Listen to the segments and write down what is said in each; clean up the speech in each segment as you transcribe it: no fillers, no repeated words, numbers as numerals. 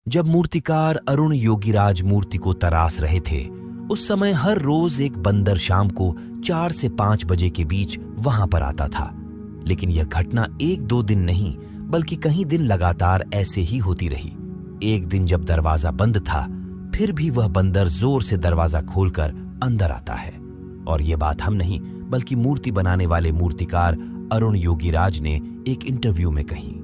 जब मूर्तिकार अरुण योगीराज मूर्ति को तराश रहे थे, उस समय हर रोज एक बंदर शाम को 4 से 5 बजे के बीच वहां पर आता था। लेकिन यह घटना 1-2 दिन नहीं बल्कि कई दिन लगातार ऐसे ही होती रही। एक दिन जब दरवाजा बंद था, फिर भी वह बंदर जोर से दरवाजा खोलकर अंदर आता है। और यह बात हम नहीं बल्कि मूर्ति बनाने वाले मूर्तिकार अरुण योगीराज ने एक इंटरव्यू में कही।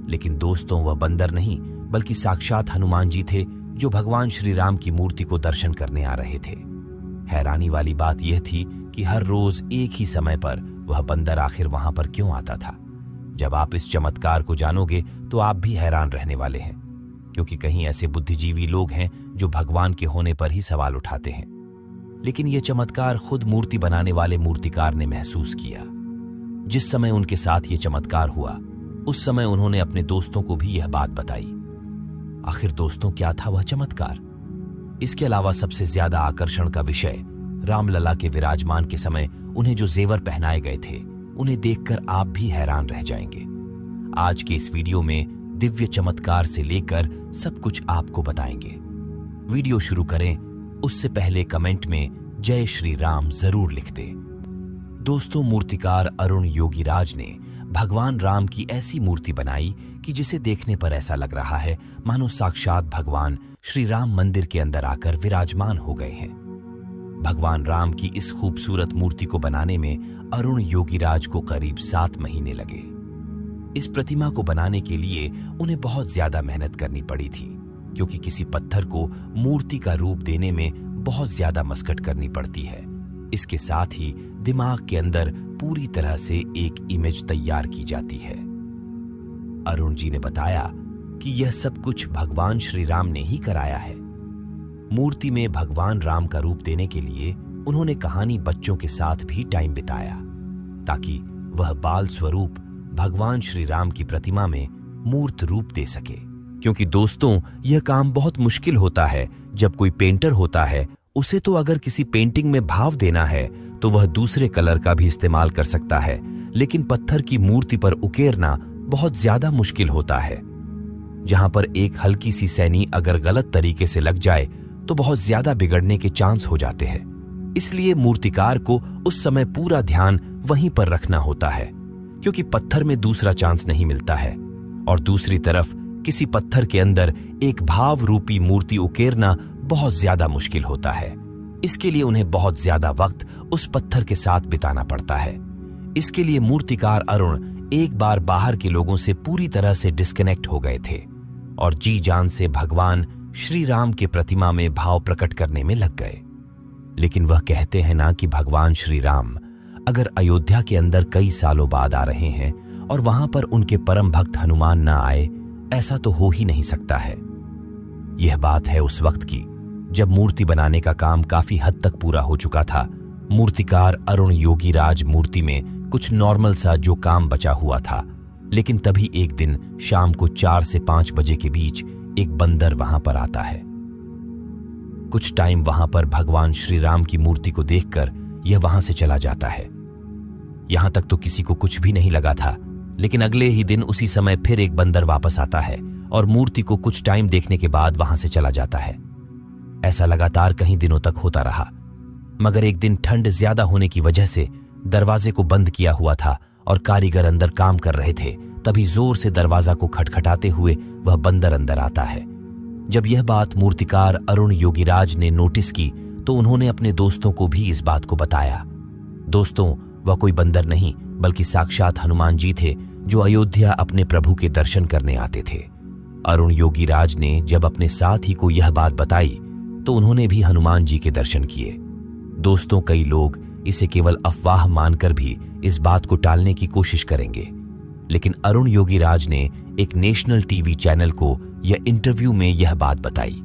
लेकिन दोस्तों, वह बंदर नहीं बल्कि साक्षात हनुमान जी थे, जो भगवान श्री राम की मूर्ति को दर्शन करने आ रहे थे। हैरानी वाली बात यह थी कि हर रोज एक ही समय पर वह बंदर आखिर वहां पर क्यों आता था। जब आप इस चमत्कार को जानोगे तो आप भी हैरान रहने वाले हैं, क्योंकि कहीं ऐसे बुद्धिजीवी लोग हैं जो भगवान के होने पर ही सवाल उठाते हैं। लेकिन यह चमत्कार खुद मूर्ति बनाने वाले मूर्तिकार ने महसूस किया। जिस समय उनके साथ यह चमत्कार हुआ, उस समय उन्होंने अपने दोस्तों को भी यह बात बताई। आखिर दोस्तों, क्या था वह चमत्कार? इसके अलावा सबसे ज्यादा आकर्षण का विषय रामलला के विराजमान के समय उन्हें जो जेवर पहनाए गए थे, उन्हें देखकर आप भी हैरान रह जाएंगे। आज के इस वीडियो में दिव्य चमत्कार से लेकर सब कुछ आपको बताएंगे। वीडियो शुरू करें उससे पहले कमेंट में जय श्री राम जरूर लिख दे। दोस्तों, मूर्तिकार अरुण योगीराज ने भगवान राम की ऐसी मूर्ति बनाई कि जिसे देखने पर ऐसा लग रहा है मानो साक्षात भगवान श्री राम मंदिर के अंदर आकर विराजमान हो गए हैं। भगवान राम की इस खूबसूरत मूर्ति को बनाने में अरुण योगीराज को करीब 7 महीने लगे। इस प्रतिमा को बनाने के लिए उन्हें बहुत ज्यादा मेहनत करनी पड़ी थी, क्योंकि किसी पत्थर को मूर्ति का रूप देने में बहुत ज्यादा मशक्कत करनी पड़ती है। इसके साथ ही दिमाग के अंदर पूरी तरह से एक इमेज तैयार की जाती है। अरुण जी ने बताया कि यह सब कुछ भगवान श्री राम ने ही कराया है। मूर्ति में भगवान राम का रूप देने के लिए उन्होंने कहानी बच्चों के साथ भी टाइम बिताया, ताकि वह बाल स्वरूप भगवान श्री राम की प्रतिमा में मूर्त रूप दे सके। क्योंकि दोस्तों, यह काम बहुत मुश्किल होता है। जब कोई पेंटर होता है, उसे तो अगर किसी पेंटिंग में भाव देना है तो वह दूसरे कलर का भी इस्तेमाल कर सकता है, लेकिन पत्थर की मूर्ति पर उकेरना बहुत ज्यादा मुश्किल होता है। जहां पर एक हल्की सी सैनी अगर गलत तरीके से लग जाए तो बहुत ज्यादा बिगड़ने के चांस हो जाते हैं। इसलिए मूर्तिकार को उस समय पूरा ध्यान वहीं पर रखना होता है, क्योंकि पत्थर में दूसरा चांस नहीं मिलता है। और दूसरी तरफ किसी पत्थर के अंदर एक भाव रूपी मूर्ति उकेरना बहुत ज्यादा मुश्किल होता है। इसके लिए उन्हें बहुत ज्यादा वक्त उस पत्थर के साथ बिताना पड़ता है। इसके लिए मूर्तिकार अरुण एक बार बाहर के लोगों से पूरी तरह से डिस्कनेक्ट हो गए थे और जी जान से भगवान श्री राम के प्रतिमा में भाव प्रकट करने में लग गए। लेकिन वह कहते हैं ना कि भगवान श्री राम अगर अयोध्या के अंदर कई सालों बाद आ रहे हैं और वहां पर उनके परम भक्त हनुमान ना आए, ऐसा तो हो ही नहीं सकता है। यह बात है उस वक्त की, जब मूर्ति बनाने का काम काफी हद तक पूरा हो चुका था। मूर्तिकार अरुण योगीराज मूर्ति में कुछ नॉर्मल सा जो काम बचा हुआ था, लेकिन तभी एक दिन शाम को 4 से 5 बजे के बीच एक बंदर वहां पर आता है। कुछ टाइम वहां पर भगवान श्री राम की मूर्ति को देखकर यह वहां से चला जाता है। यहां तक तो किसी को कुछ भी नहीं लगा था, लेकिन अगले ही दिन उसी समय फिर एक बंदर वापस आता है और मूर्ति को कुछ टाइम देखने के बाद वहां से चला जाता है। ऐसा लगातार कई दिनों तक होता रहा, मगर एक दिन ठंड ज्यादा होने की वजह से दरवाजे को बंद किया हुआ था और कारीगर अंदर काम कर रहे थे। तभी जोर से दरवाजा को खटखटाते हुए वह बंदर अंदर आता है। जब यह बात मूर्तिकार अरुण योगीराज ने नोटिस की तो उन्होंने अपने दोस्तों को भी इस बात को बताया। दोस्तों, वह कोई बंदर नहीं बल्कि साक्षात हनुमान जी थे, जो अयोध्या अपने प्रभु के दर्शन करने आते थे। अरुण योगीराज ने जब अपने साथी को यह बात बताई तो उन्होंने भी हनुमान जी के दर्शन किए। दोस्तों, कई लोग इसे केवल अफवाह मानकर भी इस बात को टालने की कोशिश करेंगे, लेकिन अरुण योगीराज ने एक नेशनल टीवी चैनल को यह इंटरव्यू में यह बात बताई।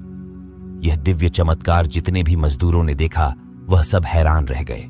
यह दिव्य चमत्कार जितने भी मजदूरों ने देखा, वह सब हैरान रह गए।